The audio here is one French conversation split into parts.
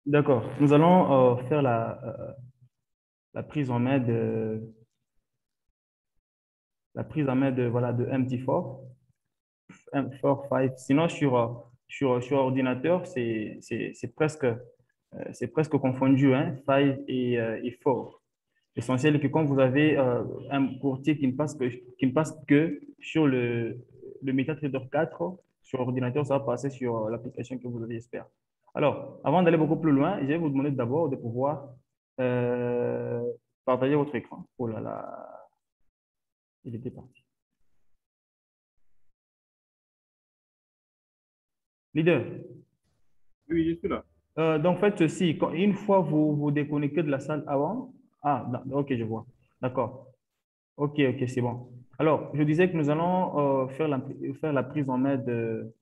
D'accord. Nous allons faire la prise en main voilà, de MT4, M4, 5. Sinon, sur ordinateur, c'est presque confondu, hein, 5 et 4. L'essentiel est que quand vous avez un courtier qui ne passe que sur le MetaTrader 4, sur ordinateur, ça va passer sur l'application que vous avez, j'espère. Alors, avant d'aller beaucoup plus loin, je vais vous demander d'abord de pouvoir euh, partager votre écran. Oh là là, il était parti. Leader, Oui, je suis là. donc faites ceci. Une fois vous vous déconnectez de la salle avant. Ah, ok, je vois. D'accord. Ok, ok, c'est bon. Alors, je disais que nous allons faire la prise en main de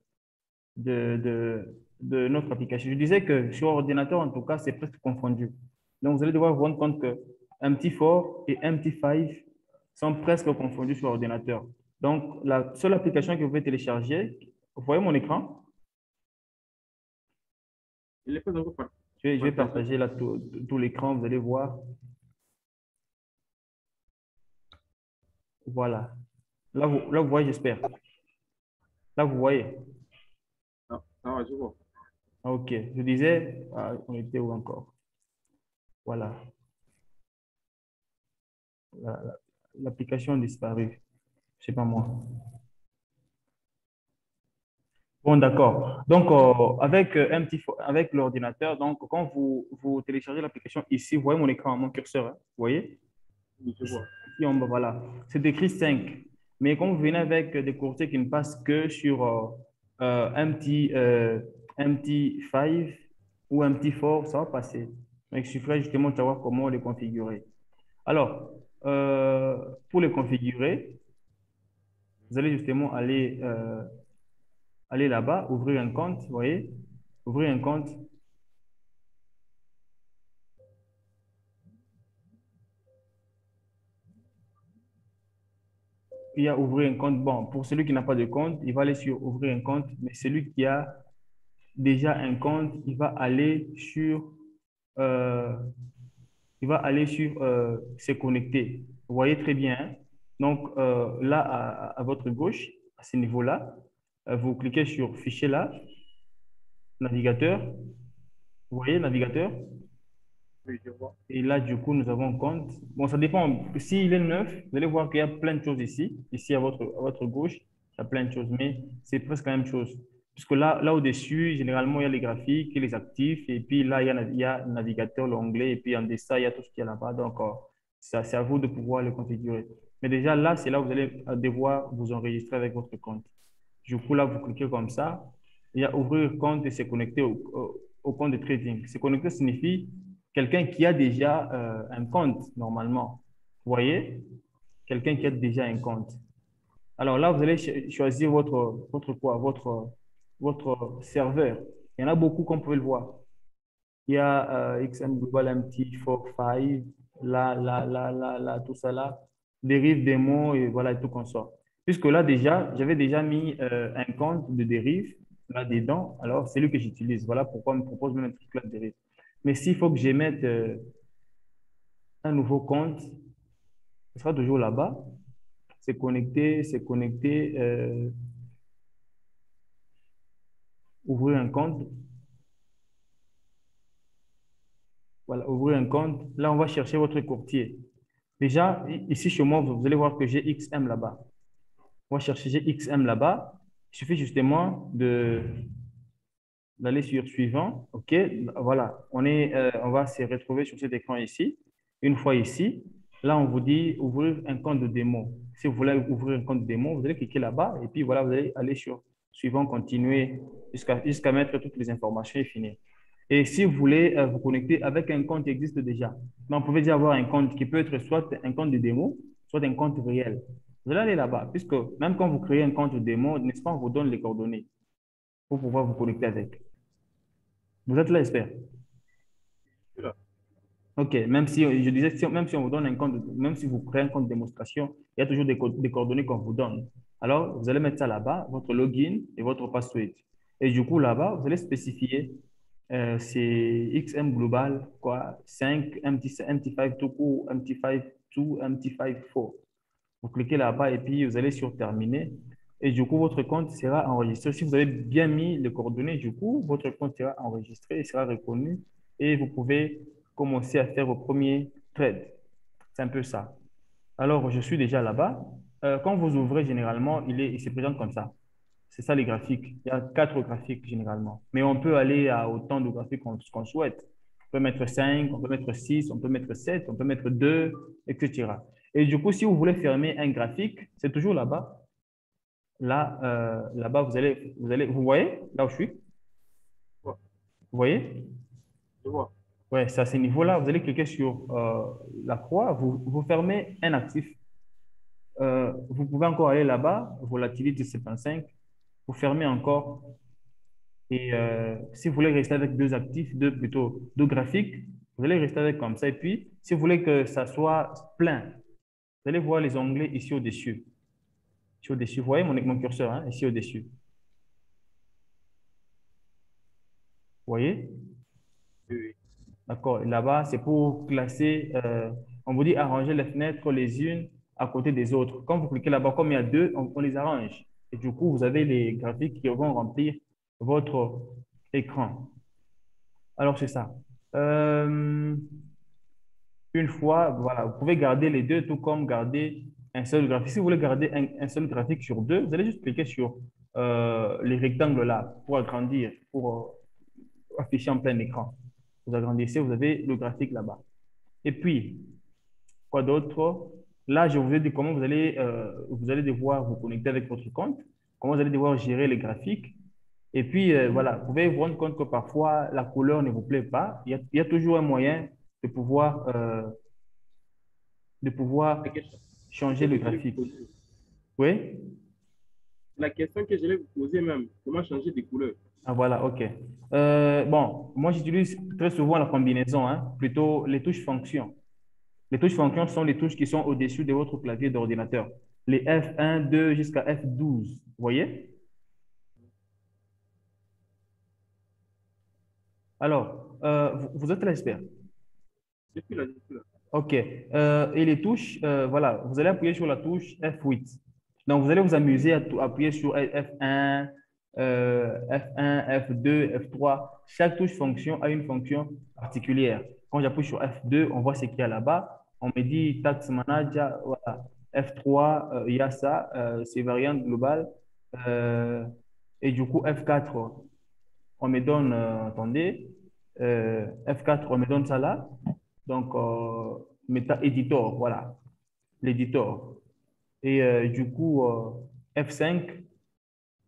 notre application. Je disais que sur ordinateur, en tout cas, c'est presque confondu. Donc, vous allez devoir vous rendre compte que MT4 et MT5 sont presque confondus sur ordinateur. Donc, la seule application que vous pouvez télécharger, vous voyez mon écran? Il n'est pas encore Je vais partagé. partager là tout l'écran, vous allez voir. Voilà. Là, vous voyez, j'espère. Là, vous voyez. Ah, ça va, je vois. Ok. Je disais, on était où encore? Voilà. La- L'application a disparu. Je sais pas moi. Bon, d'accord. Donc, avec l'ordinateur, donc, quand vous téléchargez l'application ici, vous voyez mon écran, mon curseur, hein, vous voyez? Oui, je vois. Ici, en bas, voilà. C'est écrit 5. Mais quand vous venez avec des courtiers qui ne passent que sur MT5 ou MT4, ça va passer. Donc, il suffirait justement de savoir comment les configurer. Alors, pour les configurer, vous allez justement aller là-bas, ouvrir un compte, vous voyez? Ouvrir un compte. Il y a ouvrir un compte. Bon, pour celui qui n'a pas de compte, il va aller sur ouvrir un compte, mais celui qui a déjà un compte, euh, il va aller sur se connecter. Vous voyez très bien, hein? Donc, là, à votre gauche, à ce niveau-là, vous cliquez sur fichier là, navigateur. Vous voyez, navigateur. Oui, je vois. Et là, du coup, nous avons un compte. Bon, ça dépend. S'il est neuf, vous allez voir qu'il y a plein de choses ici. Ici, à votre gauche, il y a plein de choses, mais c'est presque la même chose. Puisque là au-dessus, généralement, il y a les graphiques et les actifs. Et puis là, il y a le navigateur, l'onglet. Et puis en dessous, il y a tout ce qu'il y a là-bas. Donc, c'est à vous de pouvoir le configurer. Mais déjà, là, c'est là où vous allez devoir vous enregistrer avec votre compte. Du coup, là, vous cliquez comme ça. Il y a ouvrir compte et se connecter au compte de trading. Se connecter signifie quelqu'un qui a déjà un compte, normalement. Vous voyez? Quelqu'un qui a déjà un compte. Alors là, vous allez choisir votre serveur. Il y en a beaucoup, comme vous pouvez le voir. Il y a XM Global MT45, là, tout ça là, dérive démo et voilà, et tout qu'on sort. Puisque là, déjà, j'avais déjà mis un compte de dérive là-dedans, alors c'est lui que j'utilise. Voilà pourquoi on me propose même un truc là de dérive. Mais s'il faut que j'émette un nouveau compte, ce sera toujours là-bas. C'est connecté, ouvrir un compte. Voilà, ouvrir un compte. Là, on va chercher votre courtier. Déjà, ici chez moi, vous allez voir que j'ai XM là-bas. On va chercher j'ai XM là-bas. Il suffit justement d'aller sur suivant. OK, voilà. On va se retrouver sur cet écran ici. Une fois ici, là, on vous dit ouvrir un compte de démo. Si vous voulez ouvrir un compte de démo, vous allez cliquer là-bas et puis voilà, vous allez aller sur suivant, continuer jusqu'à mettre toutes les informations et finir. Et si vous voulez vous connecter avec un compte qui existe déjà, donc vous pouvez déjà avoir un compte qui peut être soit un compte de démo, soit un compte réel. Vous allez aller là-bas, puisque même quand vous créez un compte de démo, n'est-ce pas, on vous donne les coordonnées pour pouvoir vous connecter avec. Vous êtes là, expert. Je suis là. OK, même si je disais, même si on vous donne un compte, même si vous créez un compte de démonstration, il y a toujours des coordonnées qu'on vous donne. Alors, vous allez mettre ça là-bas, votre login et votre password. Et du coup, là-bas, vous allez spécifier, c'est XM Global, quoi, 5, MT5 tout court, MT5 2, MT5 4. Vous cliquez là-bas et puis vous allez sur terminer. Et du coup, votre compte sera enregistré. Si vous avez bien mis les coordonnées, du coup, votre compte sera enregistré, il sera reconnu et vous pouvez commencer à faire vos premiers trades. C'est un peu ça. Alors, je suis déjà là-bas. Quand vous ouvrez, généralement, il se présente comme ça. C'est ça les graphiques. Il y a quatre graphiques généralement. Mais on peut aller à autant de graphiques qu'on souhaite. On peut mettre 5, on peut mettre 6, on peut mettre 7, on peut mettre 2, etc. Et du coup, si vous voulez fermer un graphique, c'est toujours là-bas. Là, là-bas, vous voyez là où je suis? vois, Vous voyez? je vois. Ouais, c'est à ce niveau-là. Vous allez cliquer sur la croix, vous fermez un actif. Vous pouvez encore aller là-bas, volatilité 75, vous fermez encore. Et si vous voulez rester avec deux actifs, plutôt deux graphiques, vous allez rester avec comme ça. Et puis, si vous voulez que ça soit plein, vous allez voir les onglets ici au-dessus. Ici au-dessus, vous voyez mon curseur, hein, ici au-dessus. Vous voyez? Oui, oui. D'accord. Et là-bas, c'est pour classer, on vous dit arranger les fenêtres les unes à côté des autres. Quand vous cliquez là-bas, comme il y a deux, on les arrange. Et du coup, vous avez les graphiques qui vont remplir votre écran. Alors, c'est ça. Euh, Une fois, voilà, vous pouvez garder les deux, tout comme garder un seul graphique. Si vous voulez garder un seul graphique sur deux, vous allez juste cliquer sur les rectangles là pour agrandir, pour afficher en plein écran. Vous agrandissez, vous avez le graphique là-bas. Et puis, quoi d'autre? Là, je vous ai dit comment vous allez devoir vous connecter avec votre compte, comment vous allez devoir gérer les graphiques. Et puis, voilà, vous pouvez vous rendre compte que parfois, la couleur ne vous plaît pas. Il y a toujours un moyen de pouvoir La question changer le que je voulais vous graphique. poser, Oui? la question que je voulais vous poser même, comment changer des couleurs? Ah, voilà, OK. Bon, moi, j'utilise très souvent la combinaison, hein, plutôt les touches fonctions. Les touches fonctions sont les touches qui sont au-dessus de votre clavier d'ordinateur. Les F1, 2 jusqu'à F12. Vous voyez? Alors, vous êtes l'expert. Je suis là, je suis là. OK. Et les touches, voilà, vous allez appuyer sur la touche F8. Donc, vous allez vous amuser à appuyer sur F1, F1, F2, F3. Chaque touche fonction a une fonction particulière. Quand j'appuie sur F2, on voit ce qu'il y a là-bas. On me dit Tax Manager, voilà. F3, il y a ça, c'est variante globale. Euh, et du coup, F4, on me donne, attendez, F4, on me donne ça là. Donc, Meta Editor, voilà, l'éditeur. Et du coup, F5,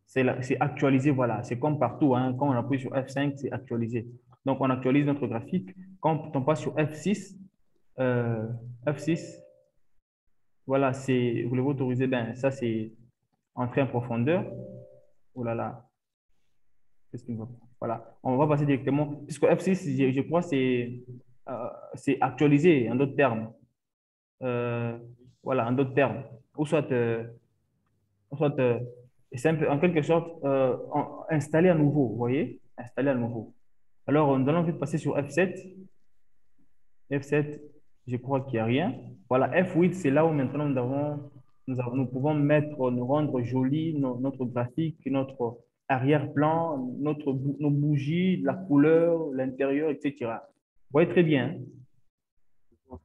c'est actualisé, voilà. C'est comme partout, hein. Quand on appuie sur F5, c'est actualisé. Donc, on actualise notre graphique. Quand on passe sur F6, euh, F6, voilà, c'est, vous l'autorisez, ben, ça, c'est entrer en profondeur. Oh là là, qu'est-ce qu'il me voilà. On va passer directement, puisque F6, je crois, c'est actualisé, en d'autres termes. Euh, voilà, en d'autres termes. Ou soit c'est un peu, en quelque sorte, installer à nouveau, vous voyez? Installer à nouveau. Alors, nous allons vite passer sur F7. F7, je crois qu'il n'y a rien. Voilà, F8, c'est là où maintenant nous pouvons mettre, nous rendre joli notre graphique, notre arrière-plan, nos bougies, la couleur, l'intérieur, etc. Vous voyez très bien, hein?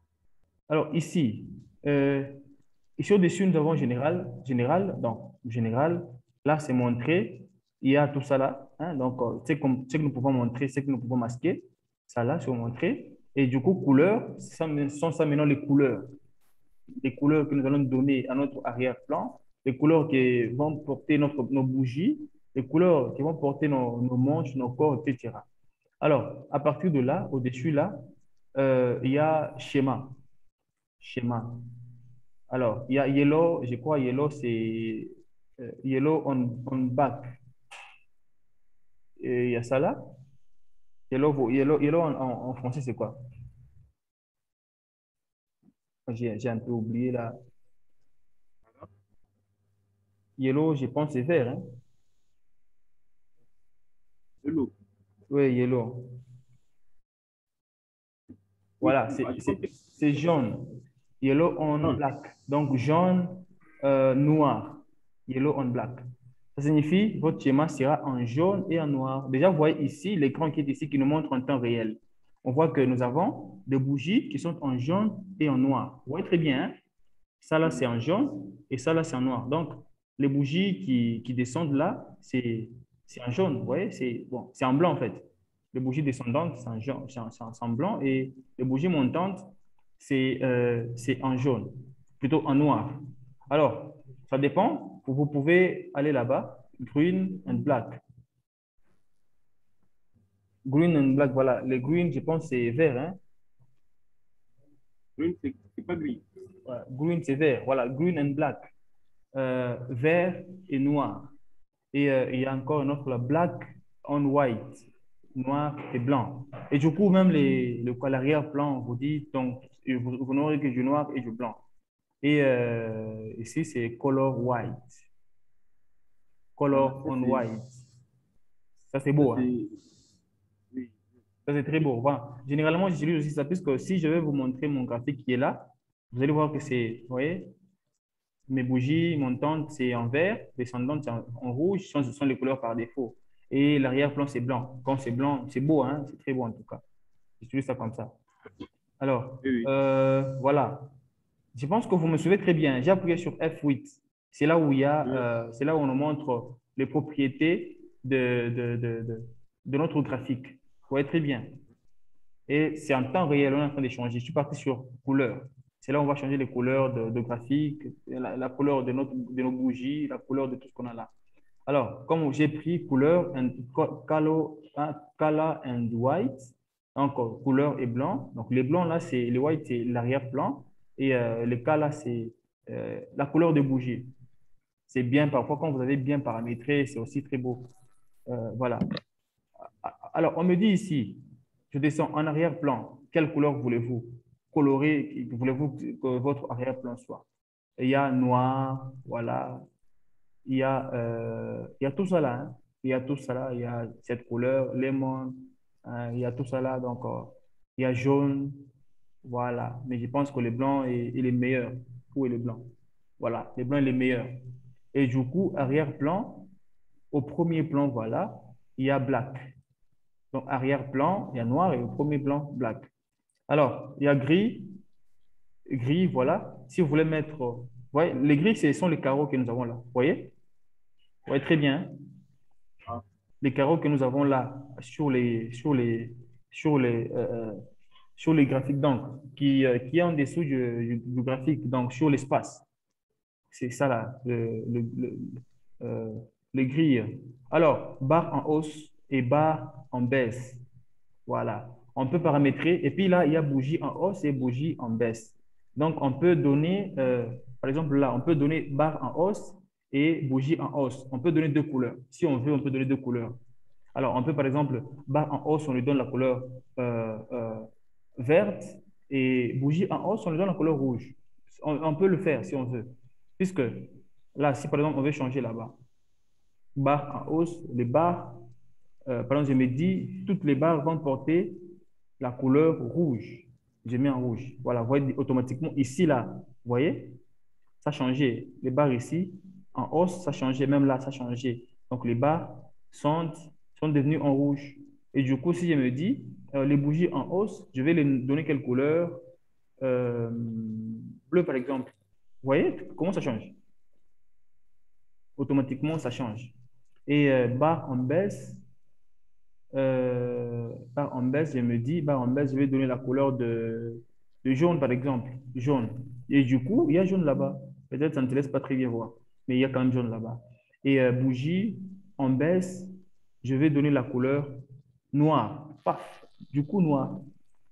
Alors, ici, euh, ici au-dessus, nous avons général, général, donc général, là, c'est montré, il y a tout ça là, hein, donc ce que nous pouvons montrer, ce que nous pouvons masquer, ça là, c'est montré, et du coup, couleurs, sont ça maintenant les couleurs que nous allons donner à notre arrière-plan, les couleurs qui vont porter nos bougies, les couleurs qui vont porter nos manches, nos corps, etc. Alors, à partir de là, au-dessus là, il y a schéma, schéma. Alors, il y a yellow, je crois yellow, c'est yellow on back. Et il y a ça là. Yellow en français, c'est quoi? J'ai un peu oublié là. Yellow, je pense c'est vert, hein? De l'eau. Oui, yellow. Oui, Voilà, j'ai compris. c'est jaune. Yellow on Jaune. black. Donc, jaune, noir. Yellow on black. Ça signifie votre schéma sera en jaune et en noir. Déjà, vous voyez ici l'écran qui est ici qui nous montre en temps réel. On voit que nous avons des bougies qui sont en jaune et en noir. Vous voyez très bien, hein? Ça là, c'est en jaune et ça là, c'est en noir. Donc, les bougies qui descendent là, c'est en jaune. Vous voyez, c'est bon, c'est en blanc en fait. Les bougies descendantes, c'est en jaune, c'est en blanc et les bougies montantes, c'est en jaune, plutôt en noir. Alors, ça dépend. Vous pouvez aller là-bas, green and black. Green and black, voilà. Les green, je pense, c'est vert, hein? Jaune, c'est pas gris. Ouais, green, c'est vert. Voilà, green and black. Vert et noir. Et il y a encore un autre, là, black on white, noir et blanc. Et du coup, même l'arrière-plan, vous dit, donc, vous n'aurez que du noir et du blanc. Et ici, c'est color white, Ah, color ça, on c'est. white. Ça, c'est Ça, beau, hein? c'est. Oui. Ça, c'est très beau. Voilà. Généralement, j'utilise aussi ça, puisque si je vais vous montrer mon graphique qui est là, vous allez voir que c'est, vous voyez, mes bougies montantes, c'est en vert, descendantes, c'est en rouge, ce sont les couleurs par défaut. Et l'arrière-plan, c'est blanc. Quand c'est blanc, c'est beau, hein? C'est très beau en tout cas. J'utilise ça comme ça. Alors, Oui, oui. voilà. Je pense que vous me suivez très bien. J'ai appuyé sur F8. C'est là où il y a, Oui. c'est là où on nous montre les propriétés de notre graphique. Vous voyez très bien. Et c'est en temps réel, on est en train de changer. Je suis parti sur couleur. C'est là où on va changer les couleurs de graphique, la couleur de nos bougies, la couleur de tout ce qu'on a là. Alors, comme j'ai pris couleur, color and white, donc couleur et blanc. Donc, les blancs là, c'est les white, c'est l'arrière-plan. Et les color, c'est la couleur de bougie. C'est bien, parfois, quand vous avez bien paramétré, c'est aussi très beau. Voilà. Alors, on me dit ici, je descends en arrière-plan. Quelle couleur voulez-vous colorer, voulez-vous que votre arrière-plan soit? Il y a noir, voilà. Il y a tout ça là, hein. Il y a tout ça là. Il y a cette couleur, lemon. Il y a tout ça là. Donc, il y a jaune. Voilà. Mais je pense que le blanc est le meilleur. Où est le blanc? Voilà. Le blanc est le meilleur. Et du coup, arrière-plan, au premier plan, voilà, il y a black. Donc, arrière-plan, il y a noir et au premier plan, black. Alors, il y a gris. Gris, voilà. Si vous voulez mettre, vous voyez, les gris, ce sont les carreaux que nous avons là. Vous voyez? Vous voyez très bien. Ah, Les carreaux que nous avons là sur les, sur les graphiques, donc, qui est en dessous du graphique, donc sur l'espace. C'est ça là, euh, les grilles. Alors, barre en hausse et barre en baisse. Voilà. On peut paramétrer. Et puis là, il y a bougie en hausse et bougie en baisse. Donc, on peut donner, par exemple, là, on peut donner barre en hausse et bougie en hausse. On peut donner deux couleurs. Si on veut, on peut donner deux couleurs. Alors, on peut, par exemple, barre en hausse, on lui donne la couleur verte et bougie en hausse, on lui donne la couleur rouge. On peut le faire si on veut. Puisque là, si par exemple, on veut changer là-bas, barre en hausse, les barres, par exemple, je me dis, toutes les barres vont porter la couleur rouge. Je mets en rouge. Voilà, vous voyez automatiquement ici, là, vous voyez, ça a changé. Les barres ici, en hausse, ça a changé. Même là, ça a changé. Donc, les barres sont, sont devenues en rouge. Et du coup, si je me dis, les bougies en hausse, je vais les donner quelle couleur? Euh, Bleu, par exemple. Vous voyez comment ça change? Automatiquement, ça change. Et barre en baisse, barre en baisse, je me dis, barre en baisse, je vais donner la couleur de jaune, par exemple. Jaune. Et du coup, il y a jaune là-bas. Peut-être ça ne te laisse pas très bien voir, mais il y a quand même jaune là-bas. Et bougie en baisse, je vais donner la couleur noire. Paf, du coup, noir.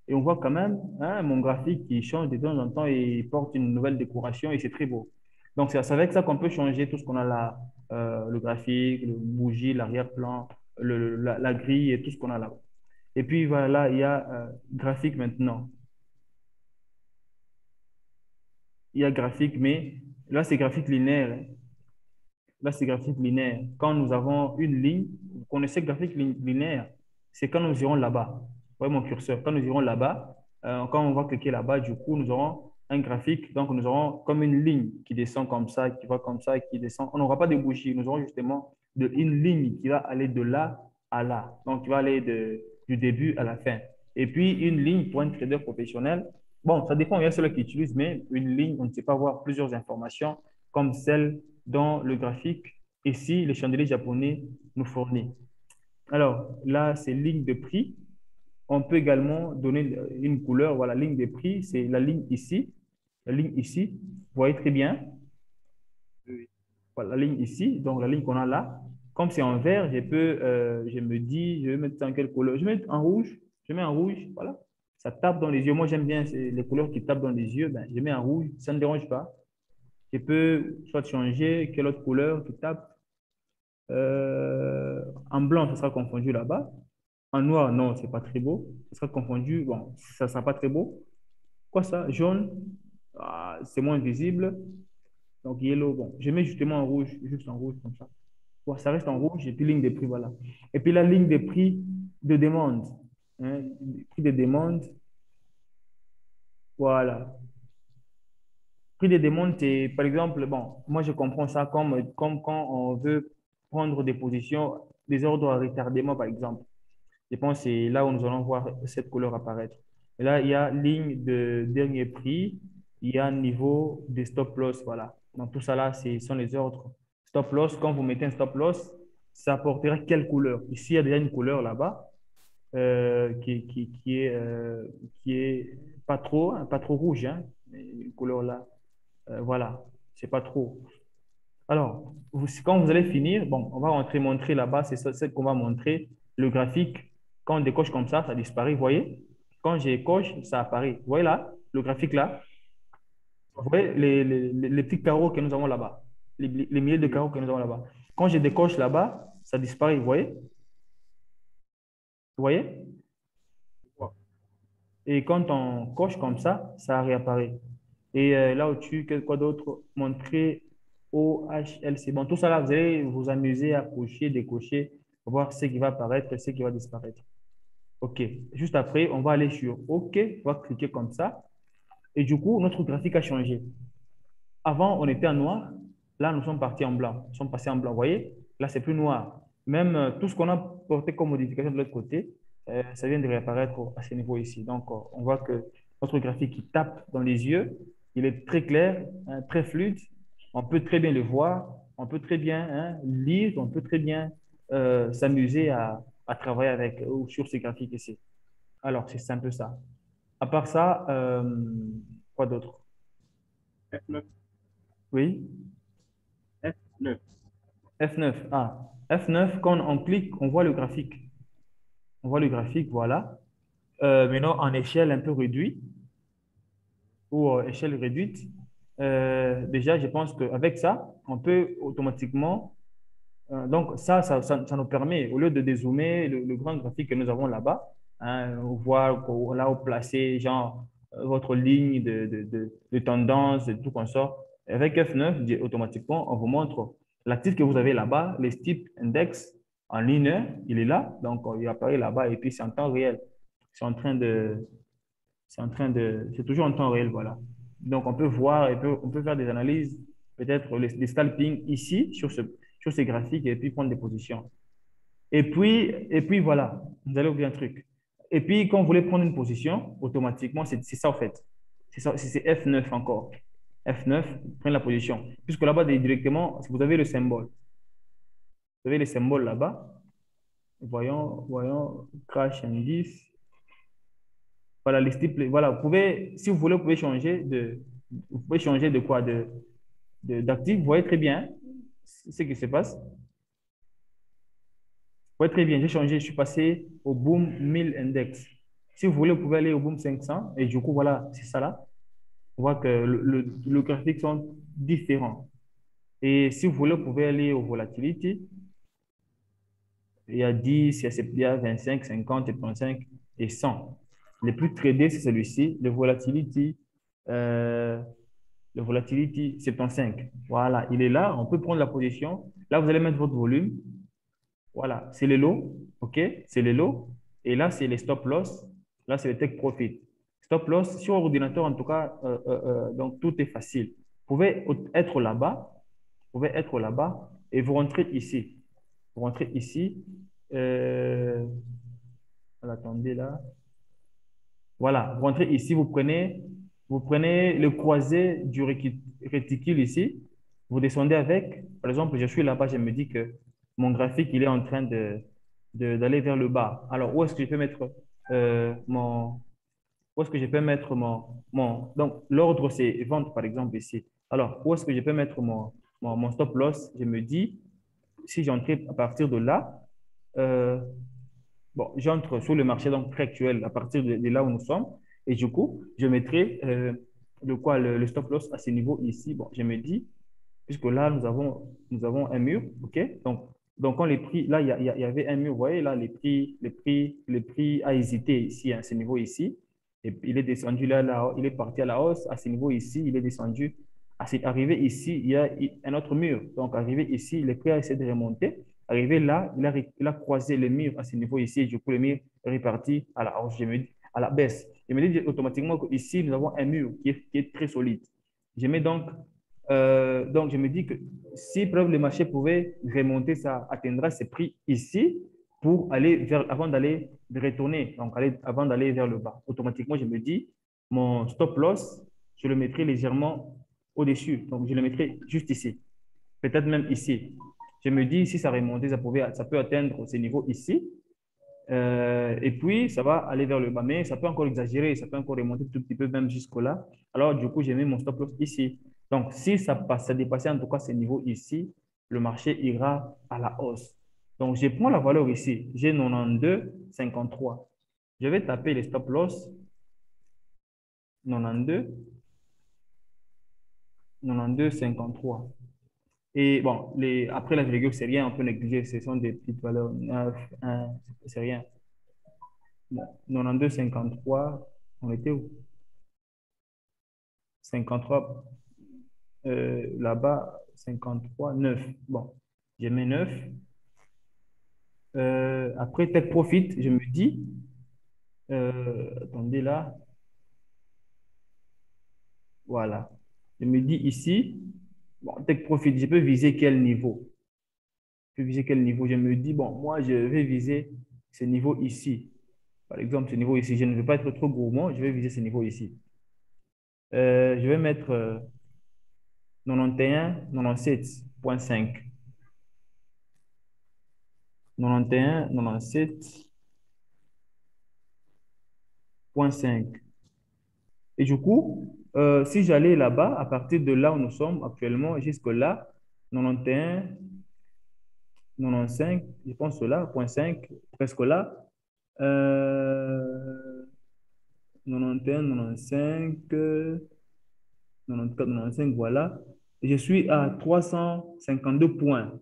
Et on voit quand même hein, mon graphique qui change de temps en temps et il porte une nouvelle décoration et c'est très beau. Donc, c'est avec ça qu'on peut changer tout ce qu'on a là, le graphique, le bougie, l'arrière-plan, la grille et tout ce qu'on a là. Et puis voilà, il y a graphique maintenant. il y a graphique, mais là, c'est graphique linéaire, hein. Là, c'est graphique linéaire. Quand nous avons une ligne, vous connaissez le graphique linéaire, c'est quand nous irons là-bas. Vous voyez mon curseur. Quand nous irons là-bas, quand on va cliquer là-bas, du coup, nous aurons un graphique. Donc, nous aurons comme une ligne qui descend comme ça, qui va comme ça, qui descend. On n'aura pas de bougie. Nous aurons justement une ligne qui va aller de là à là. Donc, qui va aller du début à la fin. Et puis, une ligne pour un trader professionnel. Bon, ça dépend, il y a ceux qui utilisent, mais une ligne, on ne sait pas voir plusieurs informations comme celle dont le graphique ici, le chandelier japonais nous fournit. Alors là, c'est ligne de prix. On peut également donner une couleur. Voilà, ligne de prix, c'est la ligne ici. La ligne ici, vous voyez très bien. Oui. Voilà, la ligne ici, donc la ligne qu'on a là. Comme c'est en vert, je me dis, je vais mettre ça en quelle couleur? Je vais mettre en rouge. Je mets en rouge, voilà. Ça tape dans les yeux. Moi, j'aime bien les couleurs qui tapent dans les yeux. Ben, je mets en rouge, ça ne dérange pas. Je peux soit changer quelle autre couleur qui tape. En blanc, ça sera confondu là-bas. En noir, non, c'est pas très beau. Ça sera confondu. Bon, ça ne sera pas très beau. Quoi ça? Jaune, ah, c'est moins visible. Donc, yellow, bon. Je mets justement en rouge, juste en rouge comme ça. Bon, ça reste en rouge et puis ligne de prix, voilà. Et puis la ligne de prix de demande. Hein, prix de demande, voilà. Prix de demande, c'est par exemple, bon, moi je comprends ça comme quand on veut prendre des positions, des ordres à retardement, par exemple. Je pense que c'est là où nous allons voir cette couleur apparaître. Et là, il y a ligne de dernier prix, il y a niveau de stop loss, voilà. Donc tout ça là, ce sont les ordres. Stop loss, quand vous mettez un stop loss, ça apportera quelle couleur? Ici, il y a déjà une couleur là-bas qui est pas trop, hein, pas trop rouge, hein, une couleur là. Voilà, c'est pas trop. Alors, quand vous allez finir, bon, on va montrer là-bas, c'est ça qu'on va montrer. Le graphique, quand on décoche comme ça disparaît. Vous voyez? Quand je coche, ça apparaît. Vous voyez là, le graphique là? Vous voyez les petits carreaux que nous avons là-bas? Les milliers de Oui. carreaux que nous avons là-bas. Quand je décoche là-bas, ça disparaît. Vous voyez? Vous voyez? Et quand on coche comme ça réapparaît. Et là au-dessus, quoi d'autre? Montrer OHLC. Bon, tout ça là, vous allez vous amuser à cocher, décocher, voir ce qui va apparaître, ce qui va disparaître. OK. Juste après, on va aller sur OK. On va cliquer comme ça. Et du coup, notre graphique a changé. Avant, on était en noir. Là, nous sommes partis en blanc. Nous sommes passés en blanc. Vous voyez? Là, c'est plus noir. Même tout ce qu'on a porté comme modification de l'autre côté, ça vient de réapparaître à ce niveau ici. Donc, on voit que notre graphique qui tape dans les yeux, il est très clair, hein, très fluide. On peut très bien le voir. On peut très bien hein, lire. On peut très bien s'amuser à travailler avec ou sur ces graphiques ici. Alors, c'est un peu ça. À part ça, quoi d'autre? F9. Oui? F9. F9. Ah, F9, quand on clique, on voit le graphique. On voit le graphique, voilà. Maintenant, en échelle un peu réduite ou échelle réduite, déjà, je pense qu'avec ça, on peut automatiquement. Donc, ça nous permet, au lieu de dézoomer le grand graphique que nous avons là-bas, hein, voir là où placer, genre, votre ligne de tendance, de tout comme ça. Avec F9, automatiquement, on vous montre l'actif que vous avez là-bas, les steep index en ligne, il est là, donc il apparaît là-bas et puis c'est en temps réel. C'est en train de, c'est toujours en temps réel, voilà. Donc, on peut voir, on peut faire des analyses, peut-être des scalping ici, sur ces graphiques, et puis prendre des positions. Et puis voilà, vous allez ouvrir un truc. Et puis, quand vous voulez prendre une position, automatiquement, c'est ça, en fait. C'est F9 encore. F9, prenez la position. Puisque là-bas, directement, si vous avez le symbole, vous avez le symbole là-bas. Voyons, crash indice. Voilà, les styles, voilà, vous pouvez, si vous voulez, vous pouvez changer de quoi? D'actif. Vous voyez très bien ce qui se passe. Vous voyez très bien, j'ai changé, je suis passé au Boom 1000 Index. Si vous voulez, vous pouvez aller au Boom 500 et du coup, voilà, c'est ça là. On voit que le graphique sont différents. Et si vous voulez, vous pouvez aller au Volatility. Il y a 10, il y a 25, 50, 75 et 100. Les plus tradés, c'est celui-ci, le Volatility. Le volatility 75. Voilà, il est là. On peut prendre la position. Là, vous allez mettre votre volume. Voilà, c'est les lots. OK? C'est les lots. Et là, c'est les stop loss. Là, c'est le take profit. Stop loss, sur ordinateur, en tout cas, donc tout est facile. Vous pouvez être là-bas. Vous pouvez être là-bas et vous rentrez ici. Vous rentrez ici. Euh, attendez là. Voilà, vous rentrez ici, vous prenez le croisé du réticule ici, vous descendez avec. Par exemple, je suis là-bas, je me dis que mon graphique, il est en train d'aller vers le bas. Alors, où est-ce que je peux mettre où est-ce que je peux mettre donc, l'ordre, c'est vente, par exemple, ici. Alors, où est-ce que je peux mettre mon stop loss? Je me dis, si j'entrais à partir de là, euh, bon, j'entre sur le marché donc actuel à partir de là où nous sommes. Et du coup, je mettrai le stop loss à ce niveau ici. Bon, je me dis, puisque là, nous avons un mur, OK? Donc quand les prix, là, il y avait un mur, vous voyez, là, les prix a hésité ici, à ce niveau ici. Et puis, il est descendu là, il est parti à la hausse, à ce niveau ici, il est descendu. Arrivé ici, il y a un autre mur. Donc, arrivé ici, les prix a essayé de remonter. Arrivé là, il a croisé le mur à ce niveau ici, et du coup, le mur est reparti à la hausse, je me dis, à la baisse. Je me dis automatiquement qu'ici, nous avons un mur qui est très solide. Je mets donc, je me dis que si preuve le marché pouvait remonter, ça atteindra ses prix ici pour aller avant d'aller retourner, donc avant d'aller vers le bas. Automatiquement, je me dis, mon stop loss, je le mettrai légèrement au-dessus. Donc, je le mettrai juste ici, peut-être même ici. Je me dis, si ça remontait, ça peut atteindre ces niveaux ici. Et puis, ça va aller vers le bas, mais ça peut encore exagérer, ça peut encore remonter tout petit peu, même jusque-là. Alors, du coup, j'ai mis mon stop loss ici. Donc, si ça dépassait en tout cas ce niveau ici, le marché ira à la hausse. Donc, je prends la valeur ici. J'ai 92,53. Je vais taper les stop loss 92, 92,53. Et bon, après la virgule, c'est rien, on peut négliger, ce sont des petites valeurs. 9, 1, c'est rien. Bon, 92,53, on était où? 53, là-bas, 53, 9. Bon, je mets 9. Après, take profit, je me dis, attendez là, voilà. Je me dis ici, bon, take profit, je peux viser quel niveau? Je peux viser quel niveau? Je me dis, bon, moi, je vais viser ce niveau ici. Par exemple, ce niveau ici, je ne veux pas être trop gourmand, je vais viser ce niveau ici. Je vais mettre 91, 97,5. 91, 97,5. Et du coup, si j'allais là-bas, à partir de là où nous sommes actuellement, jusque là, 91, 95, je pense là, 0,5, presque là. 91, 95, 94, 95, voilà. Je suis à 352 points.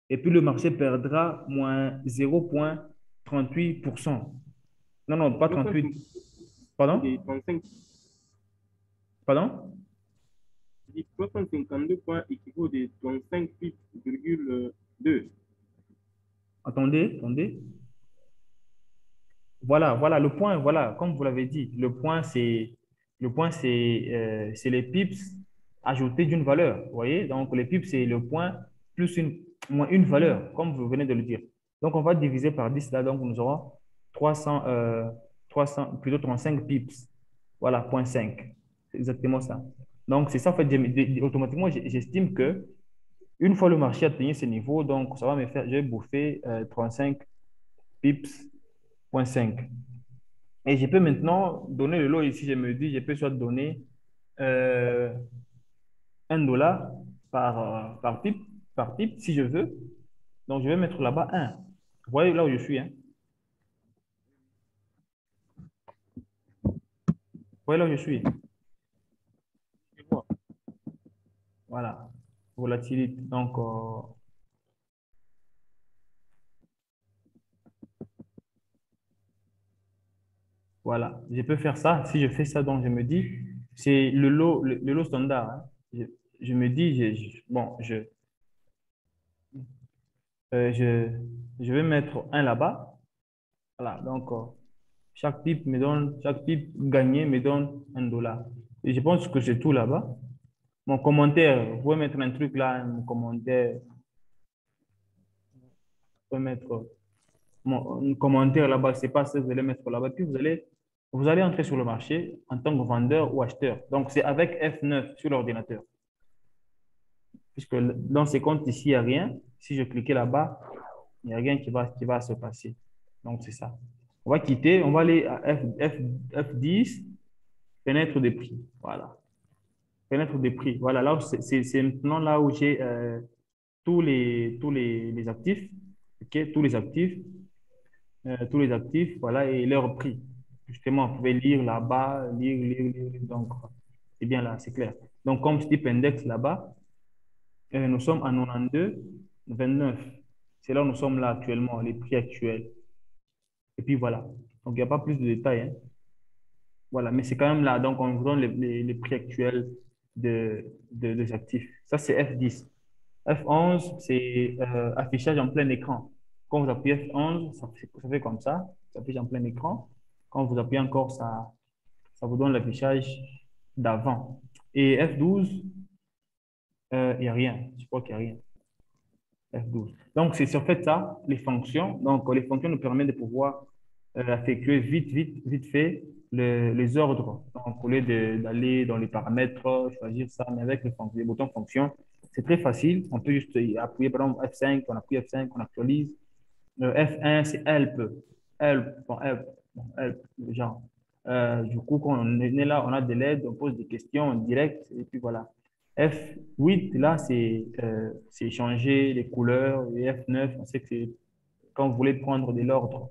Et puis le marché perdra moins 0,38%. Non, non, pas 38. 350 et Pardon? 35, Pardon? 352 points équivaut de 35,2. Attendez, attendez. Voilà, voilà, le point, voilà, comme vous l'avez dit, c'est les pips ajoutés d'une valeur. Vous voyez? Donc, les pips, c'est le point plus moins une valeur, comme vous venez de le dire. Donc, on va diviser par 10 là, donc nous aurons 300, 300 plutôt 35 pips. Voilà, 0,5. C'est exactement ça. Donc, c'est ça, en fait, automatiquement, j'estime que une fois le marché atteint ce niveau, donc ça va me faire, je vais bouffer 35 pips, 0,5. Et je peux maintenant donner le lot ici. Je me dis, je peux soit donner euh, 1 dollar par pip, si je veux. Donc, je vais mettre là-bas 1. Vous voyez là où je suis, hein? Vous voyez là où je suis? Je vois. Voilà. Volatilité. Donc, voilà. Je peux faire ça. Si je fais ça, donc je me dis, C'est le lot standard, hein. Je me dis, bon, euh, je, je vais mettre un là-bas. Voilà, donc chaque pipe gagnée me donne $1. Et je pense que c'est tout là-bas. Mon commentaire, vous pouvez mettre un truc là, mon commentaire, vous pouvez mettre un commentaire là-bas, c'est pas ça que vous allez mettre là-bas. Puis vous allez entrer sur le marché en tant que vendeur ou acheteur. Donc, c'est avec F9 sur l'ordinateur. Puisque dans ces comptes ici, il n'y a rien. Si je cliquais là-bas, il n'y a rien qui va se passer. Donc, c'est ça. On va quitter, on va aller à F10, fenêtre des prix. Voilà. Fenêtre des prix. Voilà, là, c'est maintenant là où j'ai les actifs. OK, tous les actifs, voilà, et leur prix. Justement, vous pouvez lire là-bas, lire. Donc, c'est bien là, c'est clair. Donc, comme type index là-bas, nous sommes à 92,29. C'est là où nous sommes là actuellement, les prix actuels. Et puis voilà. Donc, il n'y a pas plus de détails, hein. Voilà, mais c'est quand même là. Donc, on vous donne les prix actuels des actifs. Ça, c'est F10. F11, c'est affichage en plein écran. Quand vous appuyez F11, ça fait comme ça. Ça affiche en plein écran. Quand vous appuyez encore, ça vous donne l'affichage d'avant. Et F12, il n'y a rien. Je crois qu'il n'y a rien. F12. Donc, c'est sur fait ça, les fonctions. Donc, les fonctions nous permettent de pouvoir effectuer vite fait les ordres. Donc, au lieu d'aller dans les paramètres, choisir ça, mais avec les boutons fonctions, c'est très facile. On peut juste appuyer, par exemple, F5, on appuie F5, on actualise. F1, c'est help. Help, genre. Du coup, quand on est là, on a de l'aide, on pose des questions en direct, et puis voilà. F8, là, c'est changer les couleurs. Et F9, on sait que c'est quand vous voulez prendre de l'ordre.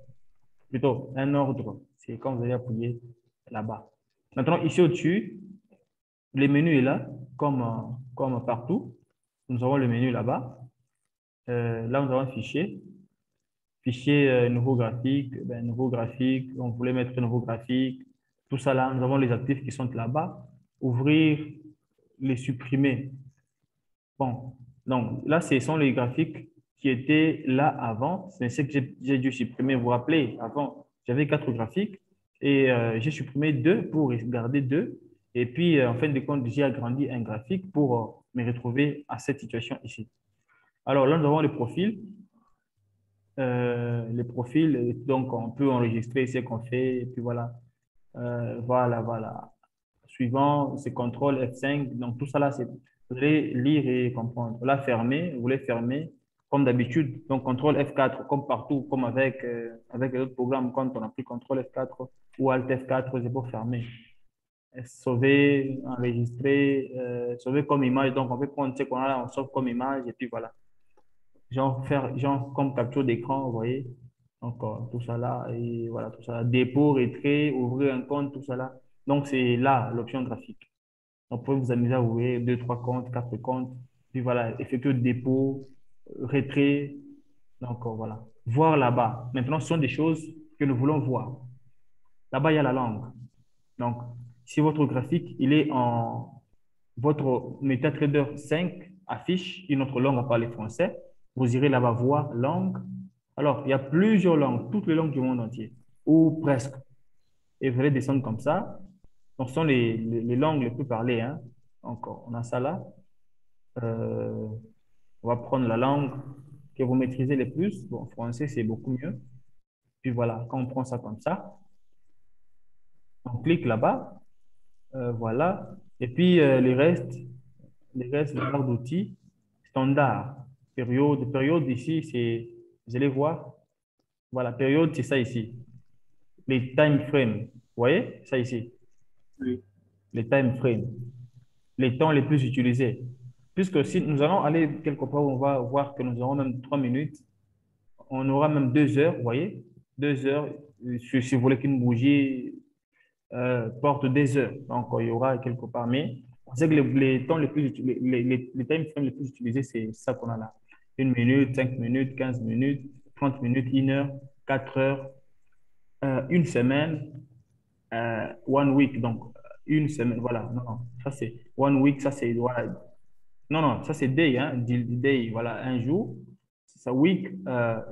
Plutôt, un ordre, c'est quand vous allez appuyer là-bas. Maintenant, ici au-dessus, le menu est là, comme partout. Nous avons le menu là-bas. Là, nous avons un fichier. Fichier nouveau graphique, nouveau graphique, on voulait mettre un nouveau graphique, tout ça là, nous avons les actifs qui sont là-bas. Ouvrir, les supprimer. Bon, donc là, ce sont les graphiques qui étaient là avant. C'est ce que j'ai dû supprimer. Vous vous rappelez, avant, j'avais 4 graphiques et j'ai supprimé 2 pour garder 2. Et puis, en fin de compte, j'ai agrandi un graphique pour me retrouver à cette situation ici. Alors là, nous avons les profils. Les profils, donc on peut enregistrer ce qu'on fait, et puis voilà. Voilà. Suivant, c'est CTRL F5. Donc tout ça là, c'est vous allez lire et comprendre. Là, fermer, vous voulez fermer comme d'habitude. Donc CTRL F4, comme partout, comme avec les autres programmes, quand on appuie CTRL F4 ou Alt F4, c'est pour fermer. Sauver, enregistrer, sauver comme image. Donc on peut prendre ce qu'on a là, on sauve comme image, et puis voilà. Genre comme capture d'écran, vous voyez. Donc, tout ça là, et voilà, tout ça là. Dépôt, retrait, ouvrir un compte, tout ça là. Donc, c'est là l'option graphique. Donc, vous pouvez vous amuser à ouvrir 2, 3 comptes, 4 comptes. Puis voilà, effectuer le dépôt, retrait. Donc, voilà. Voir là-bas. Maintenant, ce sont des choses que nous voulons voir. Là-bas, il y a la langue. Donc, si votre graphique, il est en votre MetaTrader 5 affiche une autre langue à parler français, vous irez là-bas voir langue. Alors, il y a plusieurs langues, toutes les langues du monde entier, ou presque. Et vous allez descendre comme ça. Donc, ce sont les langues les plus parlées, hein. Donc, on a ça là. Euh, on va prendre la langue que vous maîtrisez le plus. Bon, français, c'est beaucoup mieux. Puis voilà, quand on prend ça comme ça, on clique là-bas. Voilà. Et puis, les restes, les barres d'outils, standard, période ici, c'est, vous allez voir, voilà, période, c'est ça ici. Les time frames, vous voyez, ça ici, Oui. les time frames, les temps les plus utilisés. Puisque si nous allons aller quelque part où on va voir que nous aurons même 3 minutes, on aura même 2 heures, vous voyez, 2 heures, si vous voulez qu'une bougie porte des heures. Donc, il y aura quelque part. Mais on sait que les temps les plus utilisés, les time frames les plus utilisés, c'est ça qu'on a là. 1 minute, 5 minutes, 15 minutes, 30 minutes, 1 heure, 4 heures, une semaine, 1 week. Donc, une semaine, voilà. Non, non, ça c'est one week, ça c'est, voilà. Non, non, ça c'est day, hein, day, voilà, un jour. Ça, week,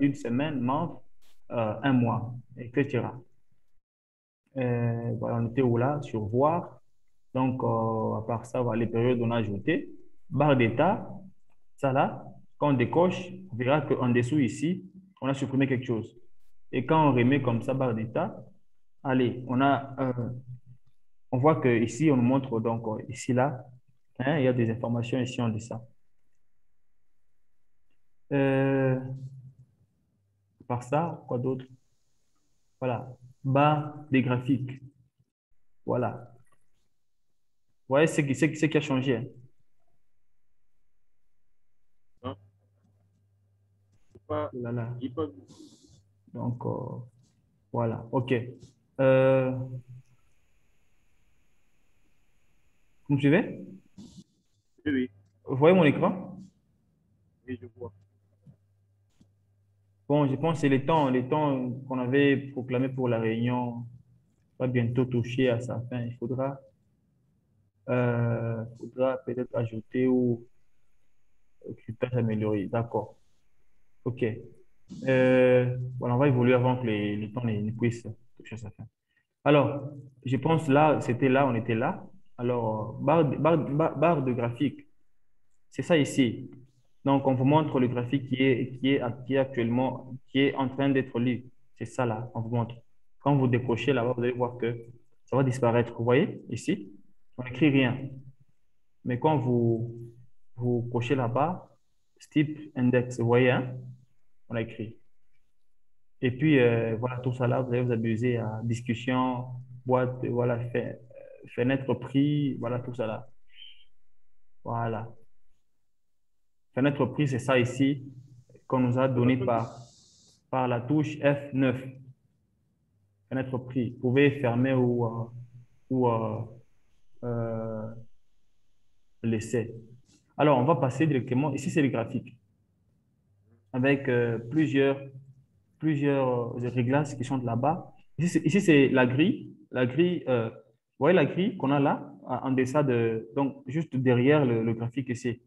une semaine, month, un mois, etc. Voilà, on était où là? Sur voir. Donc, à part ça, voilà, les périodes on a ajoutées. Barre d'état, ça là, quand on décoche, on verra qu'en dessous ici, on a supprimé quelque chose. Et quand on remet comme ça, barre d'état, allez, on voit que ici, on nous montre donc ici là, hein, il y a des informations ici en dessous. Euh, par ça, quoi d'autre? Voilà, bas des graphiques. Voilà. Vous voyez ce qui a changé, hein. Hein? J'ai pas, Voilà. j'ai pas, Donc, voilà. OK. Euh, vous me suivez? oui, oui, Vous voyez mon écran? oui, je vois. Bon, je pense que c'est les temps qu'on avait proclamés pour la réunion va bientôt toucher à sa fin. Faudra peut-être ajouter ou cryptage amélioré. D'accord. OK. Voilà, on va évoluer avant que les temps ne puissent toucher à sa fin. Alors, je pense là, c'était là, on était là. Alors, barre de graphique, c'est ça ici. Donc, on vous montre le graphique qui est actuellement, qui est en train d'être lu. C'est ça là, on vous montre. Quand vous décrochez là-bas, vous allez voir que ça va disparaître. Vous voyez ici, on n'écrit rien. Mais quand vous cochez là-bas, steep index, vous voyez, hein, on a écrit. Et puis, voilà, tout ça là, vous allez vous amuser à discussion, boîte, voilà, fenêtre prix, voilà, tout ça là. Voilà. Fenêtre prix, c'est ça ici qu'on nous a donné par la touche F9. Fenêtre prix. Vous pouvez fermer ou euh, laisser. Alors, on va passer directement. Ici, c'est le graphique avec plusieurs réglages qui sont là-bas. Ici, c'est la grille. Vous voyez la grille qu'on a là, en deçà donc juste derrière le graphique ici.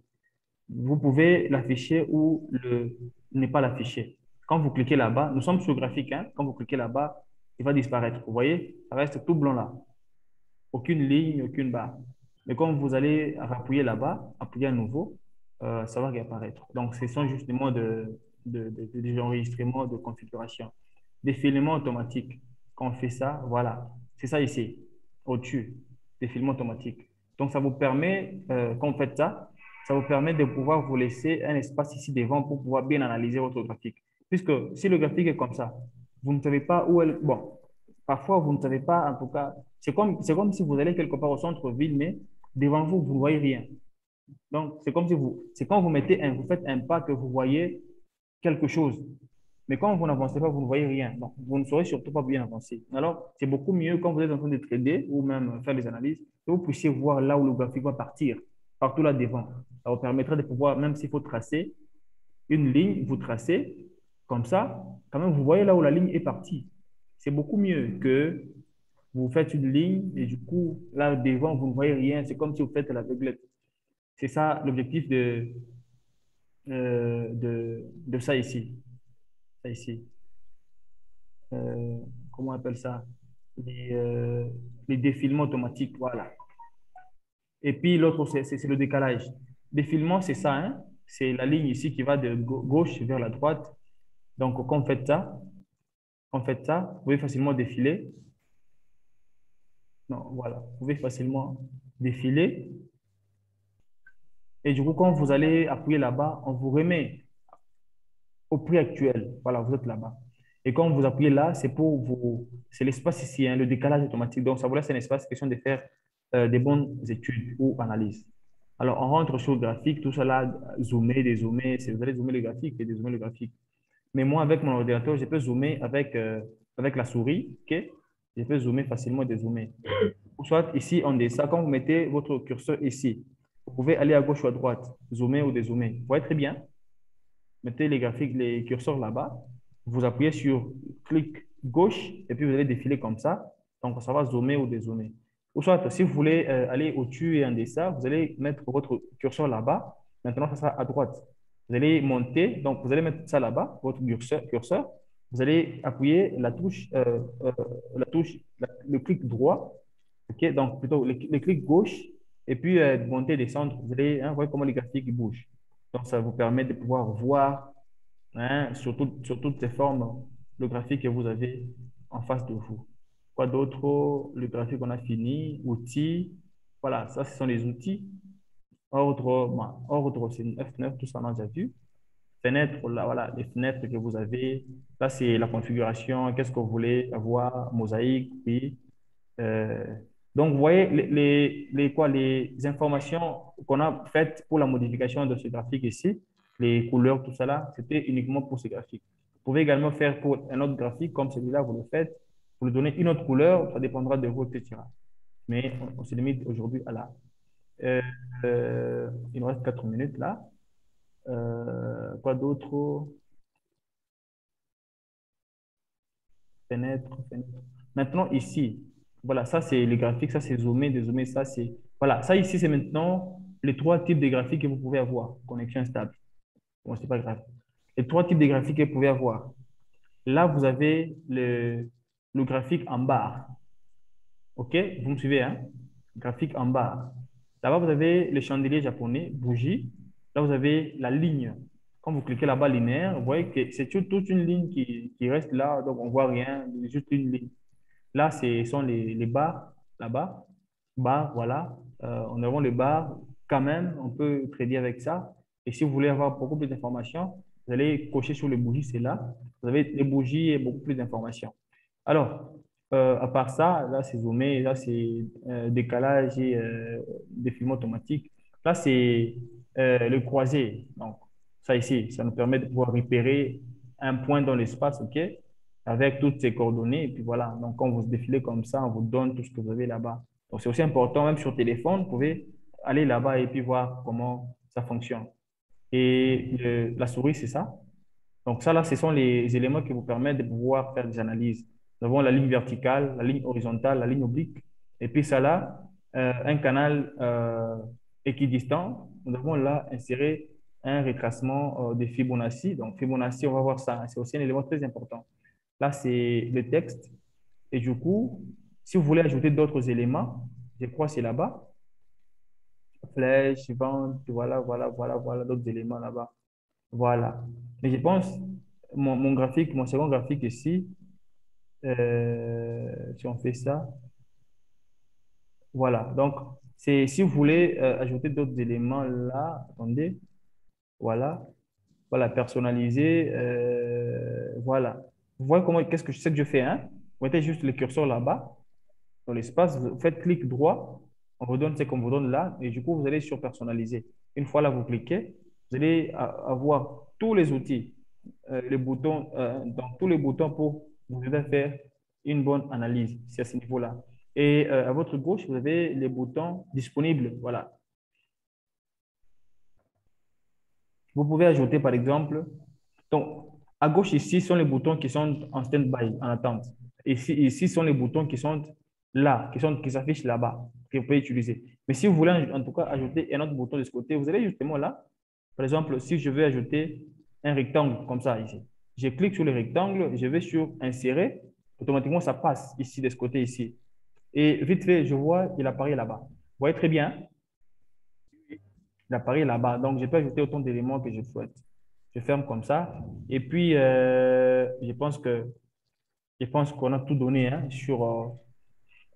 Vous pouvez l'afficher ou ne pas l'afficher. Quand vous cliquez là-bas, nous sommes sur le graphique, hein, quand vous cliquez là-bas, il va disparaître. Vous voyez, ça reste tout blanc là. Aucune ligne, aucune barre. Mais quand vous allez appuyer là-bas, appuyer à nouveau, ça va réapparaître. Donc, ce sont justement des enregistrements de configuration. Défilement automatique. Quand on fait ça, voilà. C'est ça ici, au-dessus. Défilement automatique. Donc, ça vous permet, quand vous faites ça, ça vous permet de pouvoir vous laisser un espace ici devant pour pouvoir bien analyser votre graphique. Puisque si le graphique est comme ça, vous ne savez pas où elle... Bon, parfois, vous ne savez pas, en tout cas, c'est comme si vous allez quelque part au centre-ville, mais devant vous, vous ne voyez rien. Donc, c'est comme si c'est quand vous faites un pas que vous voyez quelque chose. Mais quand vous n'avancez pas, vous ne voyez rien. Donc, vous ne saurez surtout pas bien avancer. Alors, c'est beaucoup mieux quand vous êtes en train de trader ou même faire des analyses, que vous puissiez voir là où le graphique va partir, partout là devant. Ça vous permettra de pouvoir, même s'il faut tracer une ligne, vous tracez comme ça, quand même, vous voyez là où la ligne est partie. C'est beaucoup mieux que vous faites une ligne et du coup, là devant, vous ne voyez rien. C'est comme si vous faites l'aveuglette. C'est ça l'objectif de ça ici. Ça ici. Comment on appelle ça? Les, euh, les défilements automatiques, voilà. Et puis l'autre, c'est le décalage. Défilement, c'est ça, hein? C'est la ligne ici qui va de gauche vers la droite. Donc, quand vous faites ça, vous pouvez facilement défiler. Non, voilà, vous pouvez facilement défiler. Et du coup, quand vous allez appuyer là-bas, on vous remet au prix actuel. Voilà, vous êtes là-bas. Et quand vous appuyez là, c'est l'espace ici, hein, le décalage automatique. Donc, ça vous laisse un espace, question de faire des bonnes études ou analyses. Alors, on rentre sur le graphique, tout ça là, zoomer, dézoomer. Vous allez zoomer le graphique et dézoomer le graphique. Mais moi, avec mon ordinateur, je peux zoomer avec la souris, ok? Je peux zoomer facilement et dézoomer. Ou soit ici, en dessous, quand vous mettez votre curseur ici, vous pouvez aller à gauche ou à droite, zoomer ou dézoomer. Vous voyez très bien. Mettez les graphiques, les curseurs là-bas. Vous appuyez sur clic gauche et puis vous allez défiler comme ça. Donc, ça va zoomer ou dézoomer. Ou soit, si vous voulez aller au-dessus et en deçà, vous allez mettre votre curseur là-bas. Maintenant, ça sera à droite. Vous allez monter, donc vous allez mettre ça là-bas, votre curseur. Vous allez appuyer le clic droit, ok, donc plutôt le clic gauche, et puis monter, descendre. Vous allez voir comment les graphiques bougent. Donc, ça vous permet de pouvoir voir sur toutes ces formes le graphique que vous avez en face de vous. Quoi d'autre? Le graphique, on a fini. Outils. Voilà, ça, ce sont les outils. Ordre, bon, ordre, c'est une F9, tout ça, on a déjà vu. Fenêtre, là, voilà, les fenêtres que vous avez. Là, c'est la configuration. Qu'est-ce que vous voulez avoir? Mosaïque, oui. Euh, donc, vous voyez, les informations qu'on a faites pour la modification de ce graphique ici, les couleurs, tout ça là, c'était uniquement pour ce graphique. Vous pouvez également faire pour un autre graphique comme celui-là, vous le faites, vous lui donnez une autre couleur, ça dépendra de vous, etc. Mais on se limite aujourd'hui à là. Euh, il nous reste 4 minutes là. Quoi d'autre? Fenêtre, fenêtre. Maintenant, ici, voilà, ça c'est les graphiques, ça c'est zoomé, dézoomé, ça c'est. Voilà, ça ici c'est maintenant les trois types de graphiques que vous pouvez avoir. Connexion stable. Bon, c'est pas grave. Les trois types de graphiques que vous pouvez avoir. Là, vous avez le graphique en barre. OK? Vous me suivez, hein? Graphique en barre. Là-bas, vous avez le chandelier japonais, bougie. Là, vous avez la ligne. Quand vous cliquez là-bas, linéaire, vous voyez que c'est toute une ligne qui reste là, donc on ne voit rien, juste une ligne. Là, ce sont les barres là-bas. Barres, voilà. En avant les barres, quand même, on peut trader avec ça. Et si vous voulez avoir beaucoup plus d'informations, vous allez cocher sur les bougies, c'est là. Vous avez les bougies et beaucoup plus d'informations. Alors, à part ça, là, c'est zoomé, là, c'est décalage et défilement automatique. Là, c'est le croisé. Donc, ça ici, ça nous permet de pouvoir repérer un point dans l'espace, OK? Avec toutes ces coordonnées. Et puis voilà, donc quand vous défilez comme ça, on vous donne tout ce que vous avez là-bas. Donc c'est aussi important, même sur téléphone, vous pouvez aller là-bas et puis voir comment ça fonctionne. Et la souris, c'est ça. Donc ça, là, ce sont les éléments qui vous permettent de pouvoir faire des analyses. Nous avons la ligne verticale, la ligne horizontale, la ligne oblique. Et puis ça, là, un canal équidistant. Nous avons là inséré un retracement de Fibonacci. Donc Fibonacci, on va voir ça. C'est aussi un élément très important. Là, c'est le texte. Et du coup, si vous voulez ajouter d'autres éléments, je crois que c'est là-bas. Flèche, vente, voilà, d'autres éléments là-bas. Voilà. Mais je pense, mon graphique, mon second graphique ici, si on fait ça, voilà. Donc, c'est si vous voulez ajouter d'autres éléments là, attendez, voilà, voilà, personnaliser, voilà. Vous voyez comment, qu'est-ce que je sais que je fais, hein? Vous mettez juste le curseur là-bas, dans l'espace, vous faites clic droit, on vous donne ce qu'on vous donne là, et du coup, vous allez sur personnaliser. Une fois là, vous cliquez, vous allez avoir tous les outils, les boutons, dans tous les boutons pour vous aider à faire une bonne analyse, c'est à ce niveau-là. Et à votre gauche, vous avez les boutons disponibles. Voilà. Vous pouvez ajouter, par exemple, donc, à gauche ici sont les boutons qui sont en stand-by, en attente. Ici sont les boutons qui sont là, qui s'affichent là-bas, que vous pouvez utiliser. Mais si vous voulez en tout cas ajouter un autre bouton de ce côté, vous allez justement là. Par exemple, si je veux ajouter un rectangle comme ça ici, je clique sur le rectangle, je vais sur insérer, automatiquement ça passe ici de ce côté ici. Et vite fait, je vois qu'il apparaît là-bas. Vous voyez très bien, il apparaît là-bas. Donc, je peux ajouter autant d'éléments que je souhaite. Je ferme comme ça. Et puis, je pense qu'on a tout donné hein, sur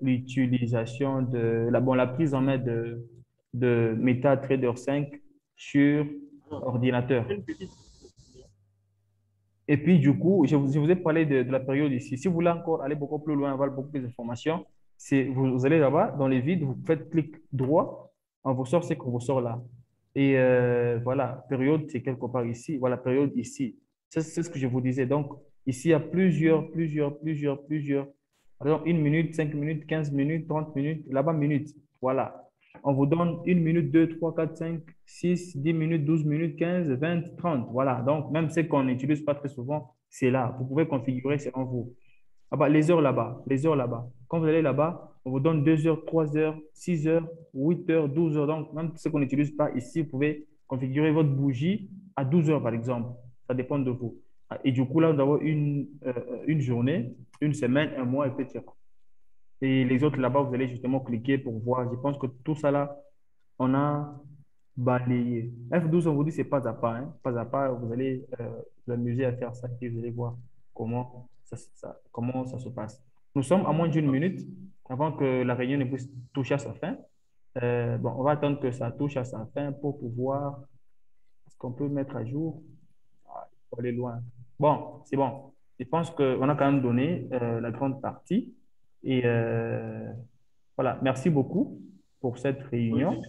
l'utilisation la prise en main de MetaTrader 5 sur Alors, ordinateur. une petite. Et puis, du coup, je vous ai parlé de la période ici. Si vous voulez encore aller beaucoup plus loin, avoir beaucoup plus d'informations, vous allez là-bas, dans les vides, vous faites clic droit, on vous sort ce qu'on vous sort là. Et voilà, période, c'est quelque part ici. Voilà, période ici. C'est ce que je vous disais. Donc, ici, il y a plusieurs. Par exemple, 1 minute, 5 minutes, 15 minutes, 30 minutes. Là-bas, minutes. Voilà. On vous donne 1 minute, 2, 3, 4, 5, 6, 10 minutes, 12 minutes, 15, 20, 30. Voilà. Donc, même ce qu'on n'utilise pas très souvent, c'est là. Vous pouvez configurer selon vous. Ah bah, les heures là-bas. Quand vous allez là-bas, On vous donne 2 heures, 3 heures, 6 heures, 8 heures, 12 heures. Donc, même ce qu'on n'utilise pas ici, vous pouvez configurer votre bougie à 12 heures, par exemple. Ça dépend de vous. Et du coup, là, vous avez une journée, une semaine, un mois, etc. Et les autres là-bas, vous allez justement cliquer pour voir. Je pense que tout ça là, on a balayé. F12, on vous dit c'est pas à pas. Hein. Pas à pas, vous allez vous amuser à faire ça et vous allez voir comment ça se passe. Nous sommes à moins d'une minute avant que la réunion ne puisse toucher à sa fin. Bon, on va attendre que ça touche à sa fin pour pouvoir. Est-ce qu'on peut mettre à jour? Ah, il faut aller loin. Bon, c'est bon. Je pense qu'on a quand même donné la grande partie. Et voilà, merci beaucoup pour cette Oui. réunion.